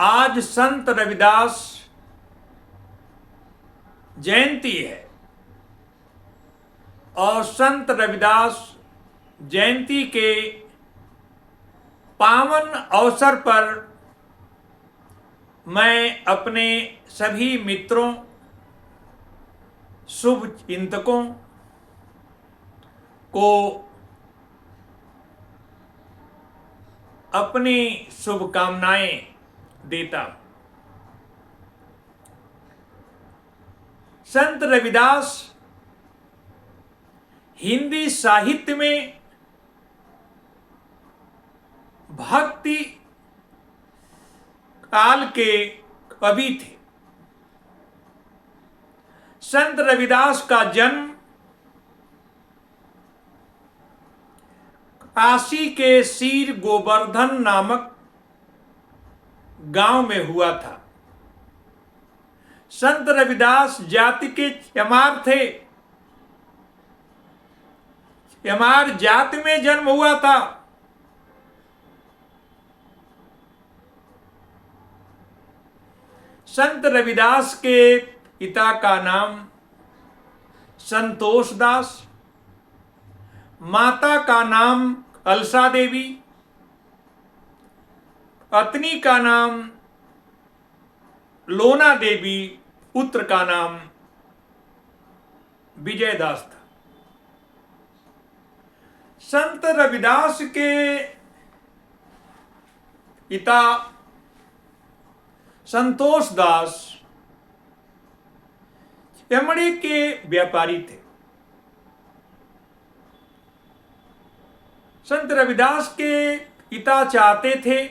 आज संत रविदास जयंती है और संत रविदास जयंती के पावन अवसर पर मैं अपने सभी मित्रों, शुभ चिंतकों को अपनी शुभकामनाएं देता हूं। संत रविदास हिंदी साहित्य में भक्ति काल के कवि थे। संत रविदास का जन्म काशी के सीर गोवर्धन नामक गांव में हुआ था। संत रविदास जाति के चमार थे। चमार जाति में जन्म हुआ था। संत रविदास के पिता का नाम संतोष दास, माता का नाम अलसा देवी, पत्नी का नाम लोना देवी, पुत्र का नाम विजय दास था। संत रविदास के पिता संतोष दास चमड़े के व्यापारी थे। संत रविदास के पिता चाहते थे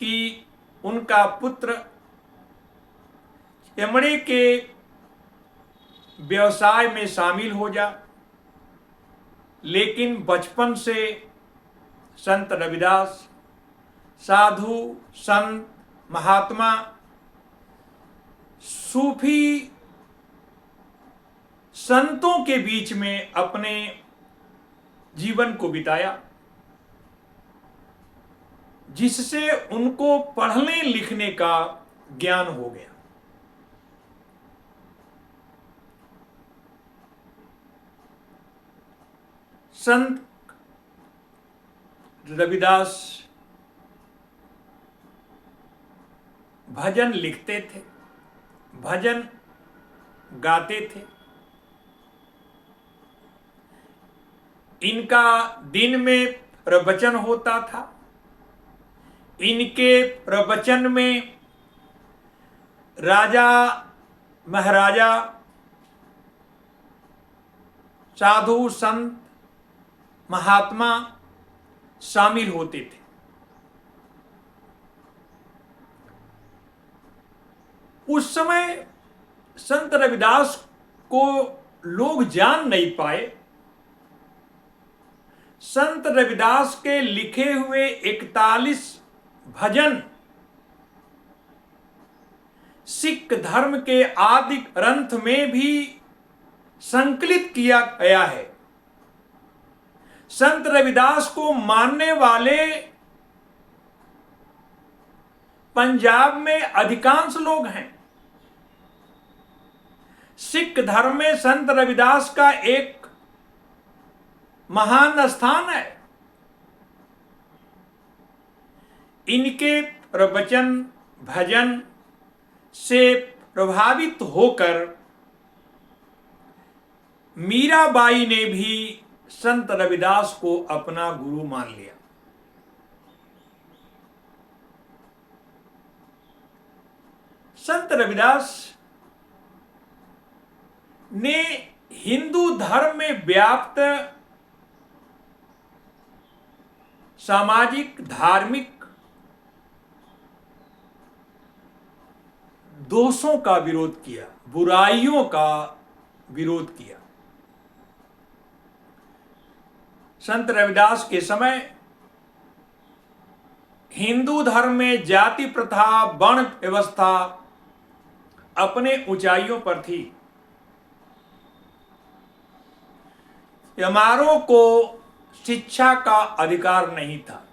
कि उनका पुत्र चमड़े के व्यवसाय में शामिल हो जा, लेकिन बचपन से संत रविदास साधु संत महात्मा सूफी संतों के बीच में अपने जीवन को बिताया, जिससे उनको पढ़ने लिखने का ज्ञान हो गया। संत रविदास भजन लिखते थे, भजन गाते थे। इनका दिन में प्रवचन होता था। इनके प्रवचन में राजा महाराजा, साधु संत महात्मा शामिल होते थे। उस समय संत रविदास को लोग जान नहीं पाए। संत रविदास के लिखे हुए 41 भजन सिख धर्म के आदि ग्रंथ में भी संकलित किया गया है। संत रविदास को मानने वाले पंजाब में अधिकांश लोग हैं। सिख धर्म में संत रविदास का एक महान स्थान है। इनके प्रवचन भजन से प्रभावित होकर मीराबाई ने भी संत रविदास को अपना गुरु मान लिया। संत रविदास ने हिंदू धर्म में व्याप्त सामाजिक धार्मिक दोषों का विरोध किया, बुराइयों का विरोध किया। संत रविदास के समय हिंदू धर्म में जाति प्रथा, वर्ण व्यवस्था अपने ऊंचाइयों पर थी। चमारों को शिक्षा का अधिकार नहीं था।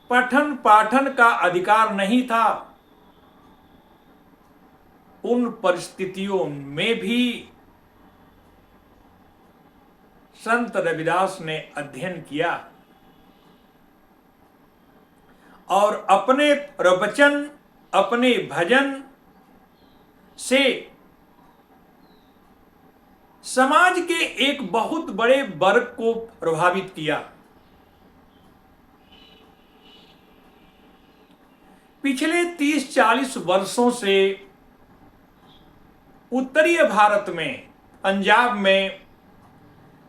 पठन पाठन का अधिकार नहीं था, उन परिस्थितियों में भी संत रविदास ने अध्ययन किया और अपने प्रवचन, अपने भजन से समाज के एक बहुत बड़े वर्ग को प्रभावित किया। पिछले 30-40 वर्षों से उत्तरीय भारत में, पंजाब में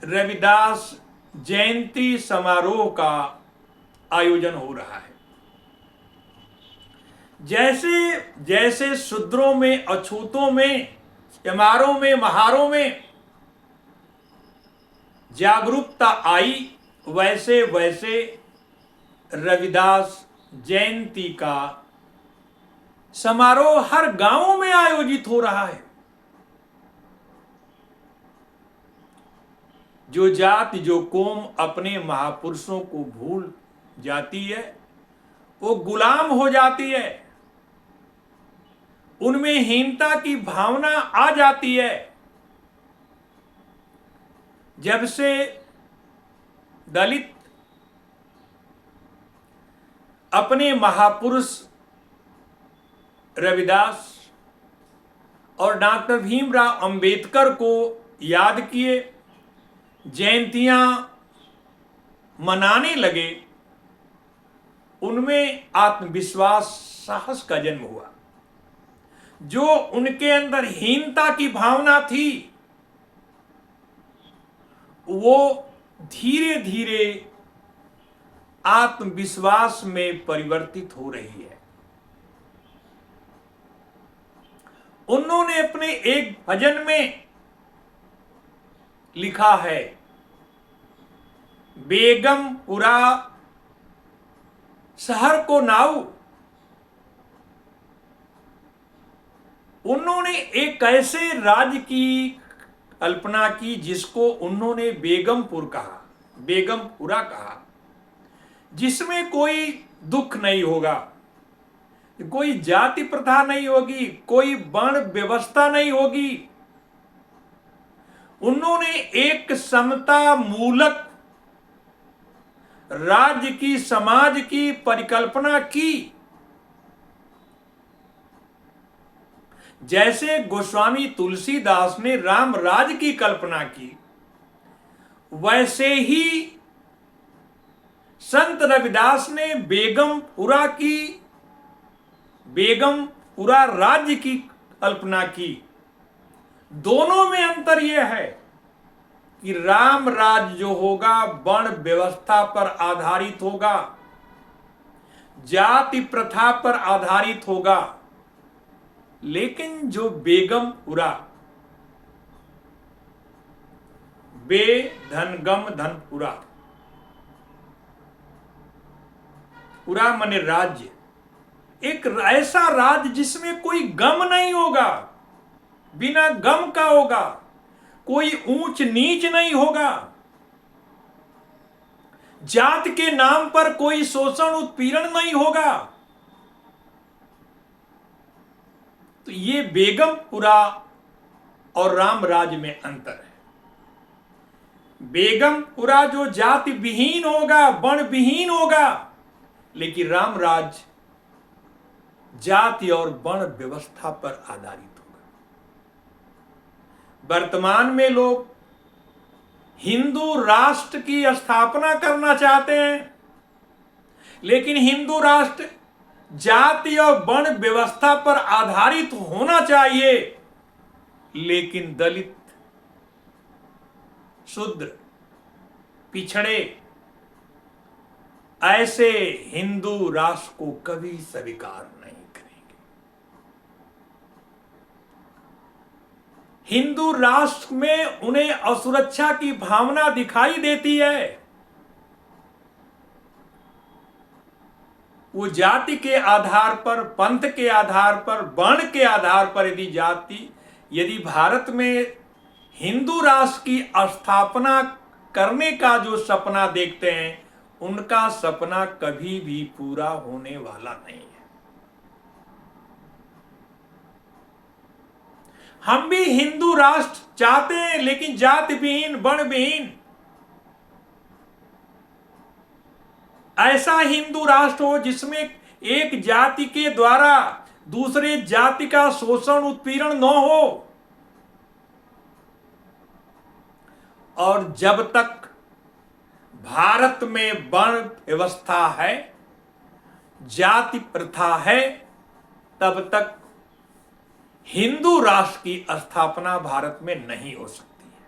रविदास जयंती समारोह का आयोजन हो रहा है। जैसे जैसे शूद्रों में, अछूतों में, चमारों में, महारों में जागरूकता आई, वैसे वैसे रविदास जयंती का समारोह हर गांवों में आयोजित हो रहा है। जो जाति, जो कौम अपने महापुरुषों को भूल जाती है, वो गुलाम हो जाती है, उनमें हीनता की भावना आ जाती है। जब से दलित अपने महापुरुष रविदास और डॉक्टर भीमराव अंबेडकर को याद किए, जयंतियां मनाने लगे, उनमें आत्मविश्वास, साहस का जन्म हुआ। जो उनके अंदर हीनता की भावना थी, वो धीरे धीरे आत्मविश्वास में परिवर्तित हो रही है। उन्होंने अपने एक भजन में लिखा है, बेगमपुरा शहर को नाऊ। उन्होंने एक ऐसे राज्य की कल्पना की जिसको उन्होंने बेगमपुर कहा, बेगमपुरा कहा, जिसमें कोई दुख नहीं होगा, कोई जाति प्रथा नहीं होगी, कोई वर्ण व्यवस्था नहीं होगी। उन्होंने एक समता मूलक राज्य की, समाज की परिकल्पना की। जैसे गोस्वामी तुलसीदास ने राम राज्य की कल्पना की, वैसे ही संत रविदास ने बेगमपुरा की, बेगमपुरा राज्य की कल्पना की। दोनों में अंतर यह है कि राम राज्य जो होगा वर्ण व्यवस्था पर आधारित होगा, जाति प्रथा पर आधारित होगा, लेकिन जो बेगमपुरा, बे धनगम धनपुरा, पुरा माने राज्य, एक ऐसा राज्य जिसमें कोई गम नहीं होगा, बिना गम का होगा, कोई ऊंच नीच नहीं होगा, जात के नाम पर कोई शोषण उत्पीड़न नहीं होगा। तो ये बेगमपुरा और रामराज में अंतर है। बेगमपुरा जो जाति विहीन होगा, वर्ण विहीन होगा, लेकिन रामराज जाति और वर्ण व्यवस्था पर आधारित होगा। वर्तमान में लोग हिंदू राष्ट्र की स्थापना करना चाहते हैं, लेकिन हिंदू राष्ट्र जाति और वर्ण व्यवस्था पर आधारित होना चाहिए। लेकिन दलित, शूद्र, पिछड़े ऐसे हिंदू राष्ट्र को कभी स्वीकार नहीं करेंगे। हिंदू राष्ट्र में उन्हें असुरक्षा की भावना दिखाई देती है। वो जाति के आधार पर, पंथ के आधार पर, वर्ण के आधार पर यदि भारत में हिंदू राष्ट्र की स्थापना करने का जो सपना देखते हैं, उनका सपना कभी भी पूरा होने वाला नहीं है। हम भी हिंदू राष्ट्र चाहते हैं, लेकिन जाति विहीन, वर्ण विहीन। ऐसा हिंदू राष्ट्र हो जिसमें एक जाति के द्वारा दूसरे जाति का शोषण उत्पीड़न न हो। और जब तक भारत में वर्ण व्यवस्था है, जाति प्रथा है, तब तक हिंदू राष्ट्र की स्थापना भारत में नहीं हो सकती है।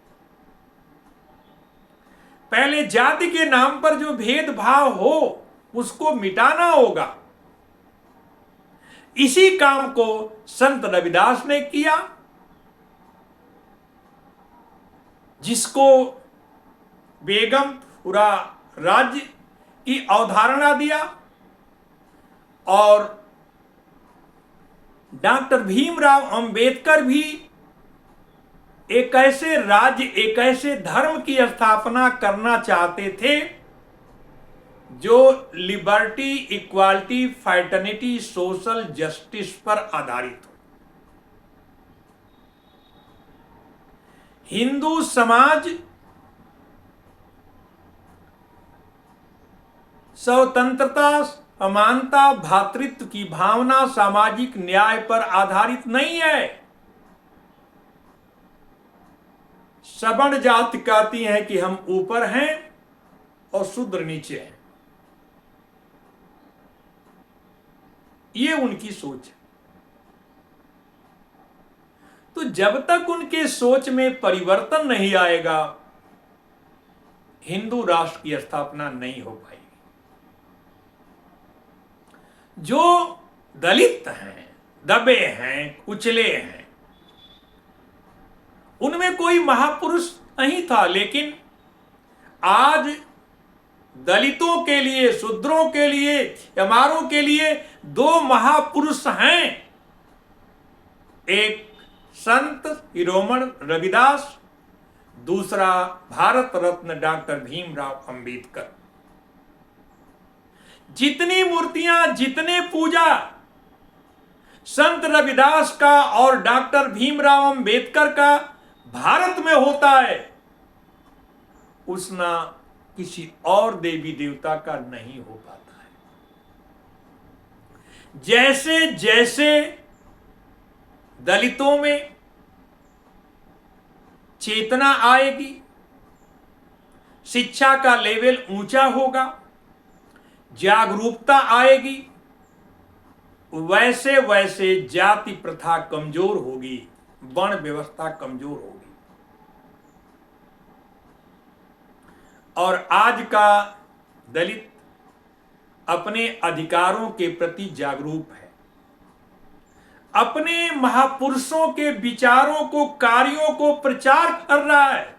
पहले जाति के नाम पर जो भेदभाव हो उसको मिटाना होगा। इसी काम को संत रविदास ने किया, जिसको बेगमपुरा राज्य की अवधारणा दिया। और डॉक्टर भीमराव अंबेडकर भी एक ऐसे राज्य, एक ऐसे धर्म की स्थापना करना चाहते थे जो liberty, equality, fraternity, social justice पर आधारित हो। हिंदू समाज स्वतंत्रता, समानता, भ्रातृत्व की भावना, सामाजिक न्याय पर आधारित नहीं है। सवर्ण जाति कहती है कि हम ऊपर हैं और शूद्र नीचे हैं। ये उनकी सोच है। तो जब तक उनके सोच में परिवर्तन नहीं आएगा, हिंदू राष्ट्र की स्थापना नहीं हो पाएगी। जो दलित हैं, दबे हैं, कुचले हैं, उनमें कोई महापुरुष नहीं था, लेकिन आज दलितों के लिए, शूद्रों के लिए, चमारों के लिए दो महापुरुष हैं। एक संत शिरोमणि रविदास, दूसरा भारत रत्न डॉक्टर भीमराव अंबेडकर। जितनी मूर्तियां, जितने पूजा संत रविदास का और डॉक्टर भीमराव अंबेडकर का भारत में होता है, उतना किसी और देवी देवता का नहीं हो पाता है। जैसे जैसे दलितों में चेतना आएगी, शिक्षा का लेवल ऊंचा होगा, जागरूकता आएगी, वैसे वैसे जाति प्रथा कमजोर होगी, वर्ण व्यवस्था कमजोर होगी। और आज का दलित अपने अधिकारों के प्रति जागरूक है, अपने महापुरुषों के विचारों को, कार्यों को प्रचार कर रहा है।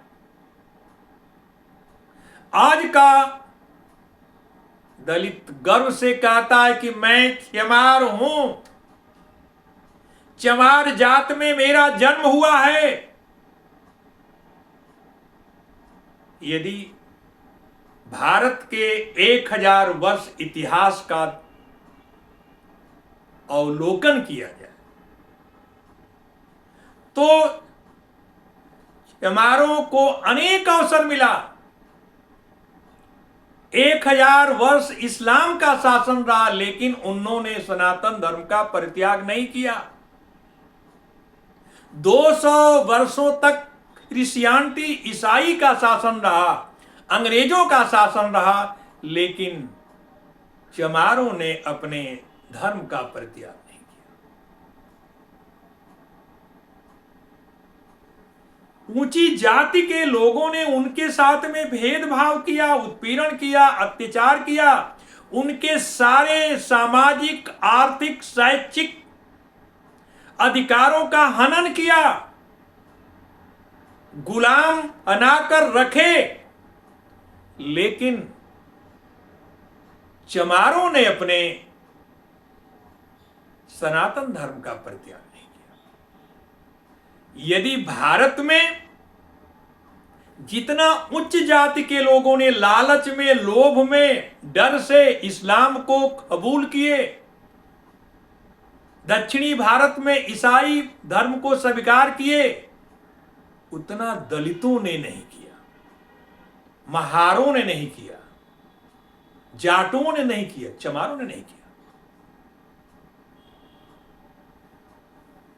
आज का दलित गर्व से कहता है कि मैं चमार हूं, चमार जात में मेरा जन्म हुआ है। यदि भारत के 1000 वर्ष इतिहास का अवलोकन किया जाए तो चमारों को अनेक अवसर मिला। 1000 वर्ष इस्लाम का शासन रहा, लेकिन उन्होंने सनातन धर्म का परित्याग नहीं किया। 200 वर्षों तक क्रिश्चियनिटी, ईसाई का शासन रहा, अंग्रेजों का शासन रहा, लेकिन चमारों ने अपने धर्म का परित्याग नहीं किया। ऊंची जाति के लोगों ने उनके साथ में भेदभाव किया, उत्पीड़न किया, अत्याचार किया, उनके सारे सामाजिक, आर्थिक, शैक्षिक अधिकारों का हनन किया, गुलाम बनाकर रखे। लेकिन चमारों ने अपने सनातन धर्म का परित्याग नहीं किया। यदि भारत में जितना उच्च जाति के लोगों ने लालच में, लोभ में, डर से इस्लाम को कबूल किए, दक्षिणी भारत में ईसाई धर्म को स्वीकार किए, उतना दलितों ने नहीं किया, महारों ने नहीं किया, जाटों ने नहीं किया, चमारों ने नहीं किया।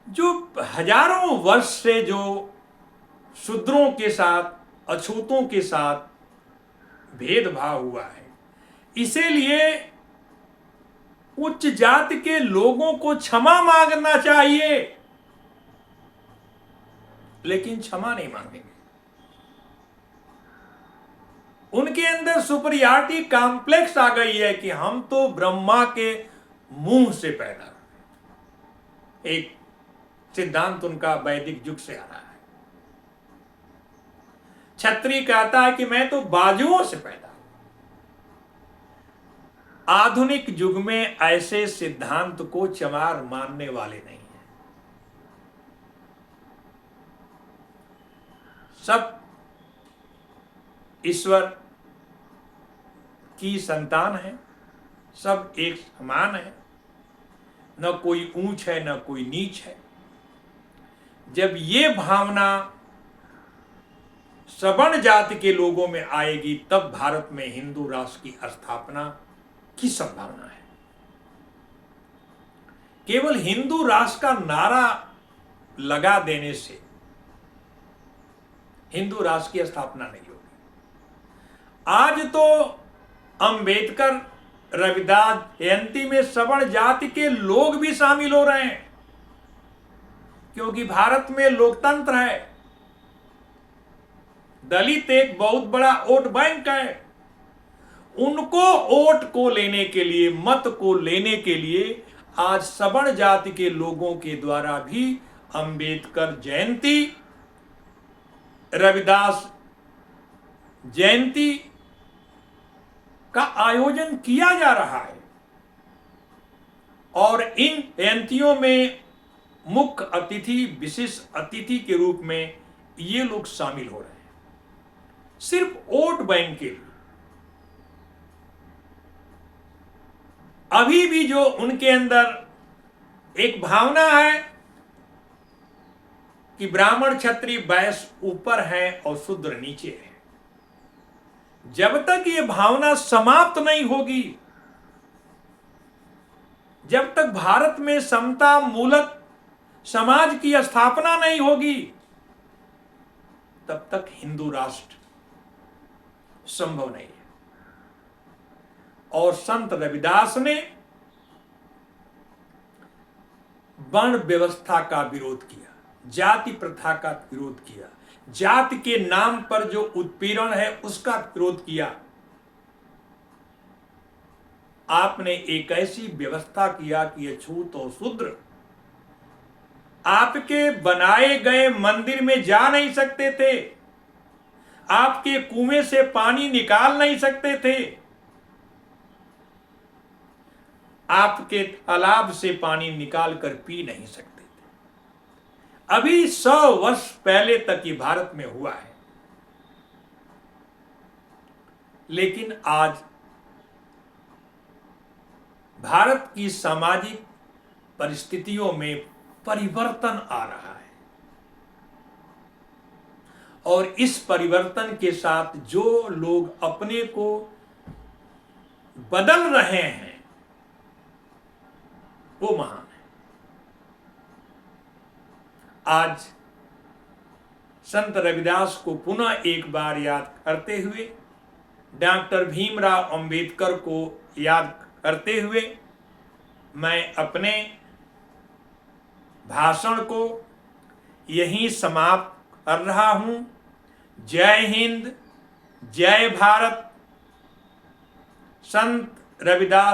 जो हजारों वर्ष से जो शूद्रों के साथ, अछूतों के साथ भेदभाव हुआ है, इसीलिए उच्च जाति के लोगों को क्षमा मांगना चाहिए, लेकिन क्षमा नहीं मांगेंगे। उनके अंदर सुपरियरिटी कॉम्प्लेक्स आ गई है कि हम तो ब्रह्मा के मुंह से पैदा हुए। एक सिद्धांत उनका वैदिक युग से आ रहा है। क्षत्रिय कहता है कि मैं तो बाजुओं से पैदा हूं। आधुनिक युग में ऐसे सिद्धांत को चमार मानने वाले नहीं हैं। सब ईश्वर की संतान है, सब एक समान है, न कोई ऊंच है न कोई नीच है। जब ये भावना सवर्ण जाति के लोगों में आएगी, तब भारत में हिंदू राष्ट्र की स्थापना की संभावना है। केवल हिंदू राष्ट्र का नारा लगा देने से हिंदू राष्ट्र की स्थापना नहीं होगी। आज तो अंबेडकर, रविदास जयंती में सवर्ण जाति के लोग भी शामिल हो रहे हैं, क्योंकि भारत में लोकतंत्र है। दलित एक बहुत बड़ा वोट बैंक है। उनको वोट को लेने के लिए, मत को लेने के लिए आज सवर्ण जाति के लोगों के द्वारा भी अंबेडकर जयंती, रविदास जयंती का आयोजन किया जा रहा है। और इन जयंतियों में मुख्य अतिथि, विशेष अतिथि के रूप में ये लोग शामिल हो रहे हैं, सिर्फ वोट बैंक के लिए। अभी भी जो उनके अंदर एक भावना है कि ब्राह्मण, क्षत्रिय, वैश्य ऊपर है और शूद्र नीचे है, जब तक ये भावना समाप्त नहीं होगी, जब तक भारत में समता मूलक समाज की स्थापना नहीं होगी, तब तक हिंदू राष्ट्र संभव नहीं है। और संत रविदास ने वर्ण व्यवस्था का विरोध किया, जाति प्रथा का विरोध किया, जाति के नाम पर जो उत्पीड़न है उसका विरोध किया। आपने एक ऐसी व्यवस्था किया कि अछूत और शूद्र आपके बनाए गए मंदिर में जा नहीं सकते थे, आपके कुएं से पानी निकाल नहीं सकते थे, आपके तालाब से पानी निकाल कर पी नहीं सकते थे। अभी 100 वर्ष पहले तक ये भारत में हुआ है। लेकिन आज भारत की सामाजिक परिस्थितियों में परिवर्तन आ रहा है, और इस परिवर्तन के साथ जो लोग अपने को बदल रहे हैं वो महान है। आज संत रविदास को पुनः एक बार याद करते हुए, डॉक्टर भीमराव अंबेडकर को याद करते हुए, मैं अपने भाषण को यहीं समाप्त कर रहा हूं। जय हिंद, जय भारत। संत रविदास